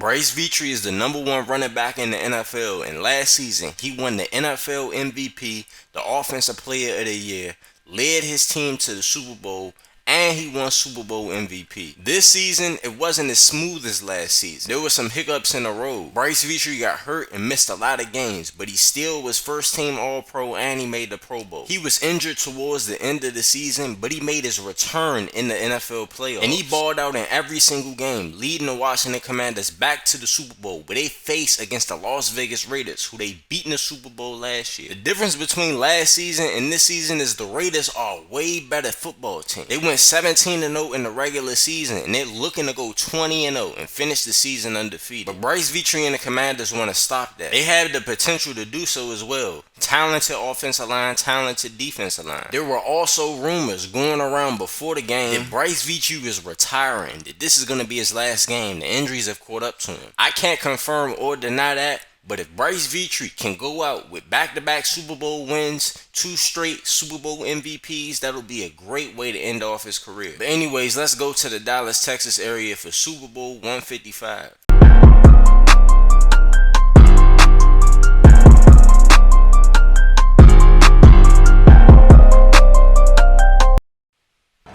Bryce Vitre is the #1 running back in the NFL, and last season he won the NFL MVP, the Offensive Player of the Year, led his team to the Super Bowl, and he won Super Bowl MVP. This season, it wasn't as smooth as last season. There were some hiccups in the road. Bryce Vitre got hurt and missed a lot of games, but he still was first team All-Pro and he made the Pro Bowl. He was injured towards the end of the season, but he made his return in the NFL playoffs. And he balled out in every single game, leading the Washington Commanders back to the Super Bowl, where they faced against the Las Vegas Raiders, who they beat in the Super Bowl last year. The difference between last season and this season is the Raiders are a way better football team. They went 17-0 in the regular season, and they're looking to go 20-0 and finish the season undefeated. But Bryce Vitre and the Commanders want to stop that. They have the potential to do so as well. Talented offensive line, talented defensive line. There were also rumors going around before the game that Bryce Vitre is retiring, that this is going to be his last game. The injuries have caught up to him. I can't confirm or deny that, but if Bryce Vitre can go out with back-to-back Super Bowl wins, 2 straight Super Bowl MVPs, that'll be a great way to end off his career. But anyways, let's go to the Dallas, Texas area for Super Bowl 155.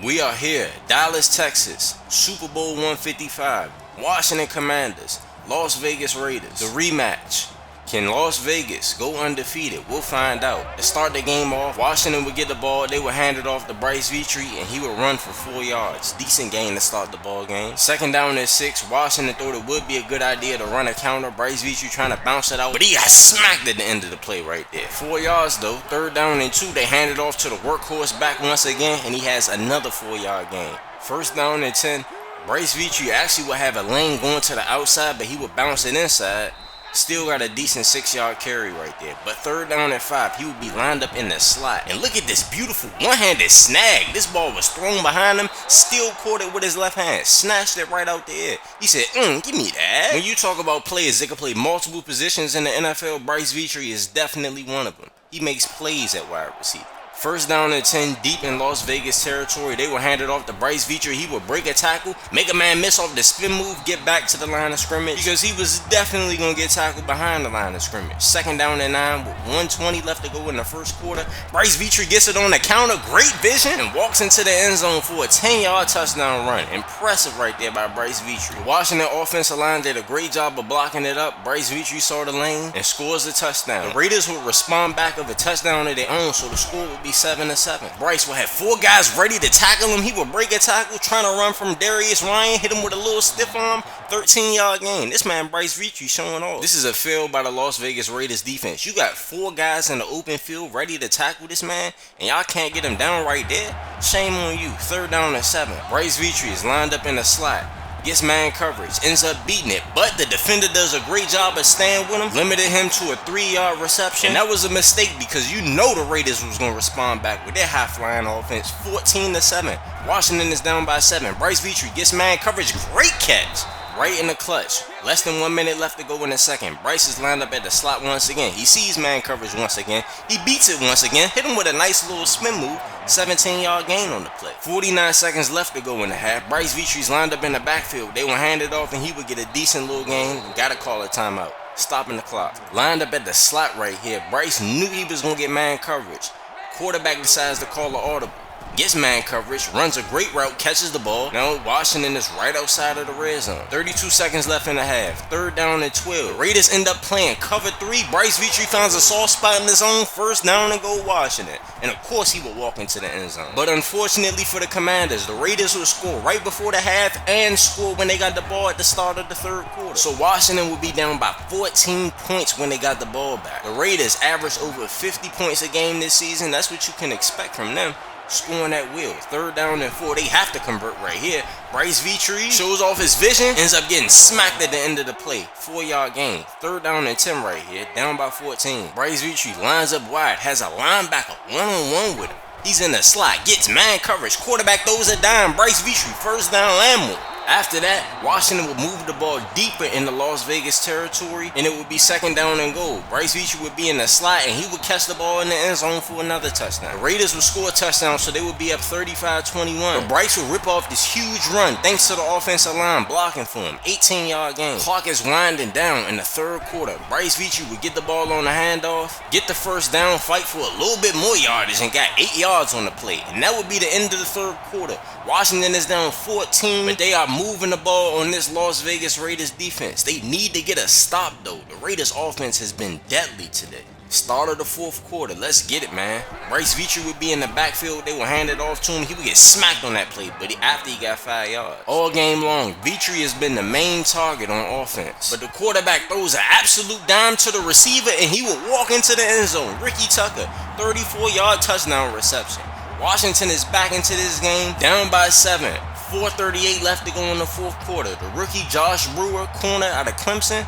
We are here, Dallas, Texas, Super Bowl 155, Washington Commanders, Las Vegas Raiders. The rematch. Can Las Vegas go undefeated? We'll find out. To start the game off, Washington would get the ball. They would hand it off to Bryce Vitre, and he would run for 4 yards. Decent gain to start the ball game. Second down and 6. Washington thought it would be a good idea to run a counter. Bryce Vitre trying to bounce it out, but he got smacked at the end of the play right there. 4 yards though. Third down and 2. They hand it off to the workhorse back once again, and he has another 4-yard gain. First down and 10. Bryce Vitre actually would have a lane going to the outside, but he would bounce it inside. Still got a decent 6-yard carry right there. But third down and 5, he would be lined up in the slot. And look at this beautiful one-handed snag. This ball was thrown behind him, still caught it with his left hand, snatched it right out the air. He said, give me that. When you talk about players that can play multiple positions in the NFL, Bryce Vitre is definitely one of them. He makes plays at wide receiver. First down and 10, deep in Las Vegas territory. They will hand it off to Bryce Vitre. He will break a tackle, make a man miss off the spin move, get back to the line of scrimmage, because he was definitely going to get tackled behind the line of scrimmage. Second down and 9 with 1:20 left to go in the first quarter. Bryce Vitre gets it on the counter, great vision, and walks into the end zone for a 10-yard touchdown run. Impressive right there by Bryce Vitre. The Washington offensive line did a great job of blocking it up. Bryce Vitre saw the lane and scores the touchdown. The Raiders would respond back of a touchdown of their own, so the score would be 7-7. Bryce will have 4 guys ready to tackle him. He will break a tackle, trying to run from Darius Ryan, hit him with a little stiff arm, 13-yard gain. This man Bryce Vitre showing off. This is a fail by the Las Vegas Raiders defense. You got 4 guys in the open field ready to tackle this man, and y'all can't get him down right there? Shame on you. Third down and 7. Bryce Vitre is lined up in the slot. Gets man coverage, ends up beating it, but the defender does a great job of staying with him, limited him to a 3-yard reception, and that was a mistake because you know the Raiders was going to respond back with their high-flying offense, 14-7. Washington is down by 7. Bryce Vitre gets man coverage, great catch, right in the clutch. Less than 1 minute left to go in the second. Bryce is lined up at the slot once again. He sees man coverage once again. He beats it once again, hit him with a nice little spin move, 17-yard gain on the play. 49 seconds left to go in the half. Bryce Vitre's lined up in the backfield. They will hand it off and he would get a decent little gain. Gotta call a timeout. Stopping the clock. Lined up at the slot right here. Bryce knew he was going to get man coverage. Quarterback decides to call an audible. Gets man coverage, runs a great route, catches the ball. Now Washington is right outside of the red zone. 32 seconds left in the half. Third down and 12. The Raiders end up playing cover 3. Bryce Vitre finds a soft spot in his own. First down and goal Washington. And of course he will walk into the end zone. But unfortunately for the Commanders, the Raiders will score right before the half and score when they got the ball at the start of the third quarter. So Washington will be down by 14 points when they got the ball back. The Raiders average over 50 points a game this season. That's what you can expect from them. Scoring at will. Third down and 4. They have to convert right here. Bryce Vitre shows off his vision, ends up getting smacked at the end of the play. 4-yard gain. Third down and 10 right here. Down by 14. Bryce Vitre lines up wide. Has a linebacker one-on-one with him. He's in the slot. Gets man coverage. Quarterback throws a dime. Bryce Vitre first down and more. After that, Washington would move the ball deeper in the Las Vegas territory, and it would be second down and goal. Bryce Vitre would be in the slot, and he would catch the ball in the end zone for another touchdown. The Raiders would score a touchdown, so they would be up 35-21. But Bryce would rip off this huge run thanks to the offensive line blocking for him. 18-yard gain. Clock is winding down in the third quarter. Bryce Vitre would get the ball on the handoff, get the first down, fight for a little bit more yardage, and got 8 yards on the play. And that would be the end of the third quarter. Washington is down 14, but they are moving the ball on this Las Vegas Raiders defense. They need to get a stop though. The Raiders offense has been deadly today. Start of the fourth quarter. Let's get it, man. Bryce Vitre would be in the backfield. They will hand it off to him. He would get smacked on that play, but after he got 5 yards. All game long, Vitre has been the main target on offense. But the quarterback throws an absolute dime to the receiver, and he will walk into the end zone. Ricky Tucker, 34-yard touchdown reception. Washington is back into this game, down by 7. 4:38 left to go in the fourth quarter. The rookie Josh Brewer, corner out of Clemson,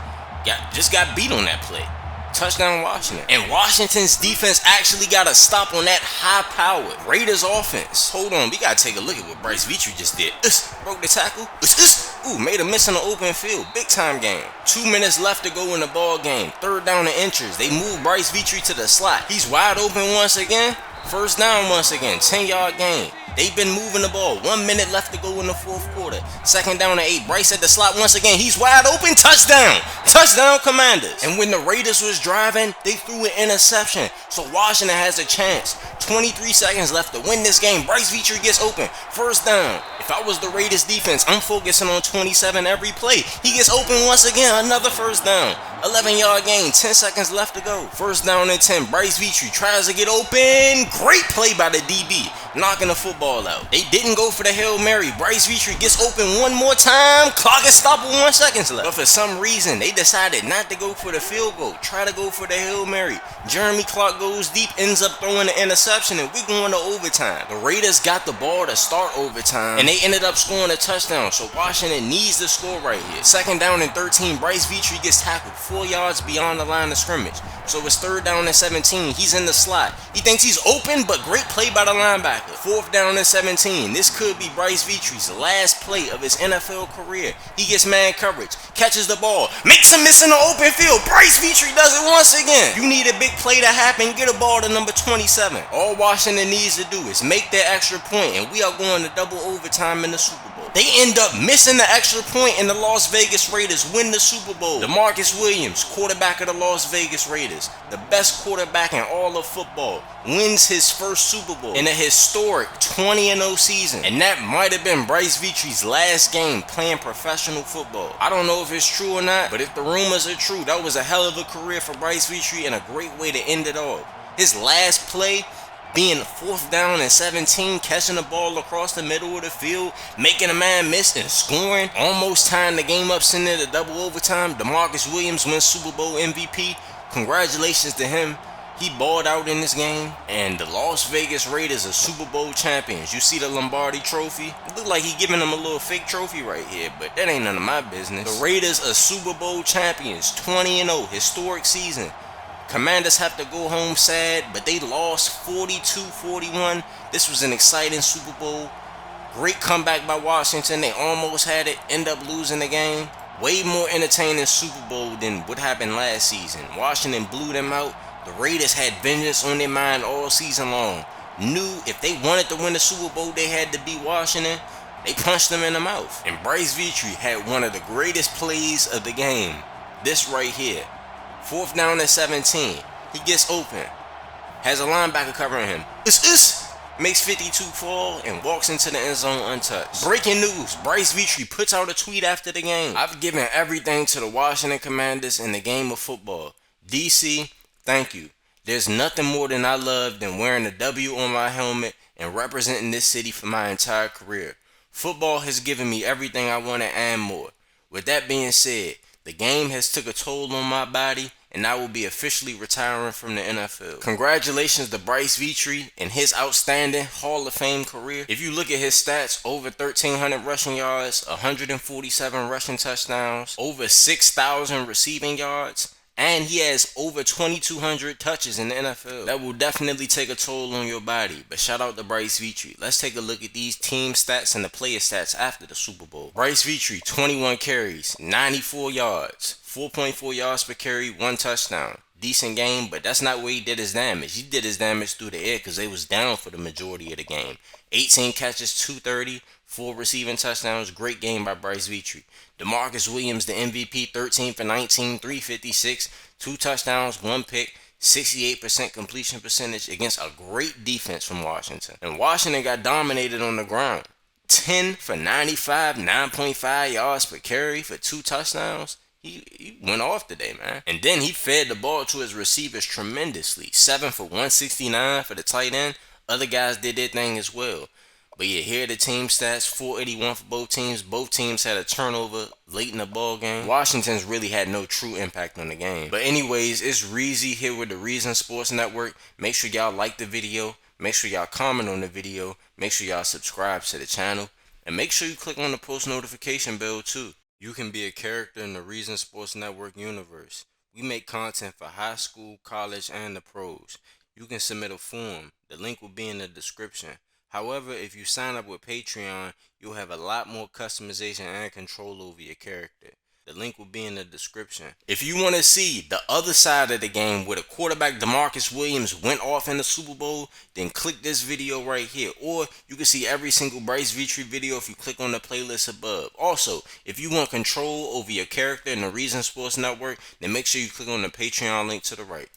just got beat on that play. Touchdown Washington. And Washington's defense actually got a stop on that high-powered Raiders offense. Hold on, we gotta take a look at what Bryce Vitre just did. Broke the tackle. Ooh, made a miss in the open field. Big time game. 2 minutes left to go in the ball game. Third down and inches. They move Bryce Vitre to the slot. He's wide open once again. First down once again. 10-yard gain. They've been moving the ball. 1 minute left to go in the fourth quarter. Second down and 8. Bryce at the slot once again. He's wide open. Touchdown. Touchdown Commanders. And when the Raiders was driving, they threw an interception. So Washington has a chance. 23 seconds left to win this game. Bryce Vitre gets open. First down. If I was the Raiders defense, I'm focusing on 27 every play. He gets open once again. Another first down. 11-yard gain. 10 seconds left to go. First down and 10. Bryce Vitre tries to get open. Great play by the DB. Knocking the football out. They didn't go for the Hail Mary. Bryce Vitre gets open one more time. Clock is stopped with 1 second left. But for some reason, they decided not to go for the field goal. Try to go for the Hail Mary. Jeremy Clark goes deep, ends up throwing the interception, and we're going to overtime. The Raiders got the ball to start overtime, and they ended up scoring a touchdown. So Washington needs to score right here. Second down and 13. Bryce Vitre gets tackled 4 yards beyond the line of scrimmage. So it's third down and 17. He's in the slot. He thinks he's open, but great play by the linebacker. Fourth down and 17. This could be Bryce Vitre's last play of his NFL career. He gets man coverage, catches the ball, makes a miss in the open field. Bryce Vitre does it once again. You need a big play to happen. Get a ball to number 27. All Washington needs to do is make that extra point, and we are going to double overtime in the Super Bowl. They end up missing the extra point, and the Las Vegas Raiders win the Super Bowl. DeMarcus Williams, quarterback of the Las Vegas Raiders, the best quarterback in all of football, wins his first Super Bowl in a historic 20-0 season. And that might have been Bryce Vitre's last game playing professional football. I don't know if it's true or not, but if the rumors are true, that was a hell of a career for Bryce Vitre and a great way to end it all. His last play being fourth down and 17, catching the ball across the middle of the field, making a man miss and scoring, almost tying the game up, sending it to double overtime. DeMarcus Williams wins Super Bowl MVP. Congratulations to him. He balled out in this game, and the Las Vegas Raiders are Super Bowl champions. You see the Lombardi trophy? It look like he giving them a little fake trophy right here, but that ain't none of my business. The Raiders are Super Bowl champions, 20-0, historic season. Commanders have to go home sad, but they lost 42-41. This was an exciting Super Bowl. Great comeback by Washington. They almost had it, end up losing the game. Way more entertaining Super Bowl than what happened last season. Washington blew them out. The Raiders had vengeance on their mind all season long. Knew if they wanted to win the Super Bowl, they had to beat Washington. They punched them in the mouth. And Bryce Vitre had one of the greatest plays of the game. This right here. Fourth down and 17. He gets open. Has a linebacker covering him. Makes 52 fall and walks into the end zone untouched. Breaking news. Bryce Vitre puts out a tweet after the game. I've given everything to the Washington Commanders in the game of football. DC, thank you. There's nothing more than I love than wearing a W on my helmet and representing this city for my entire career. Football has given me everything I wanted and more. With that being said, the game has took a toll on my body, and I will be officially retiring from the NFL. Congratulations to Bryce Vitre and his outstanding Hall of Fame career. If you look at his stats, over 1,300 rushing yards, 147 rushing touchdowns, over 6,000 receiving yards, and he has over 2,200 touches in the NFL. That will definitely take a toll on your body, but shout out to Bryce Vitre. Let's take a look at these team stats and the player stats after the Super Bowl. Bryce Vitre, 21 carries, 94 yards, 4.4 yards per carry, 1 touchdown. Decent game, but that's not where he did his damage. He did his damage through the air because they was down for the majority of the game. 18 catches, 230, 4 receiving touchdowns. Great game by Bryce Vitre. DeMarcus Williams, the MVP, 13 for 19, 356, 2 touchdowns, 1 pick, 68% completion percentage against a great defense from Washington. And Washington got dominated on the ground. 10 for 95, 9.5 yards per carry for 2 touchdowns. He went off today, man. And then he fed the ball to his receivers tremendously. 7 for 169 for the tight end. Other guys did their thing as well. But yeah, here are the team stats. 481 for both teams. Both teams had a turnover late in the ball game. Washington's really had no true impact on the game. But anyways, it's Reezy here with the Reason Sports Network. Make sure y'all like the video. Make sure y'all comment on the video. Make sure y'all subscribe to the channel. And make sure you click on the post notification bell too. You can be a character in the Reason Sports Network universe. We make content for high school, college, and the pros. You can submit a form. The link will be in the description. However, if you sign up with Patreon, you'll have a lot more customization and control over your character. The link will be in the description. If you want to see the other side of the game where the quarterback DeMarcus Williams went off in the Super Bowl, then click this video right here. Or you can see every single Bryce Vitre video if you click on the playlist above. Also, if you want control over your character in the Reason Sports Network, then make sure you click on the Patreon link to the right.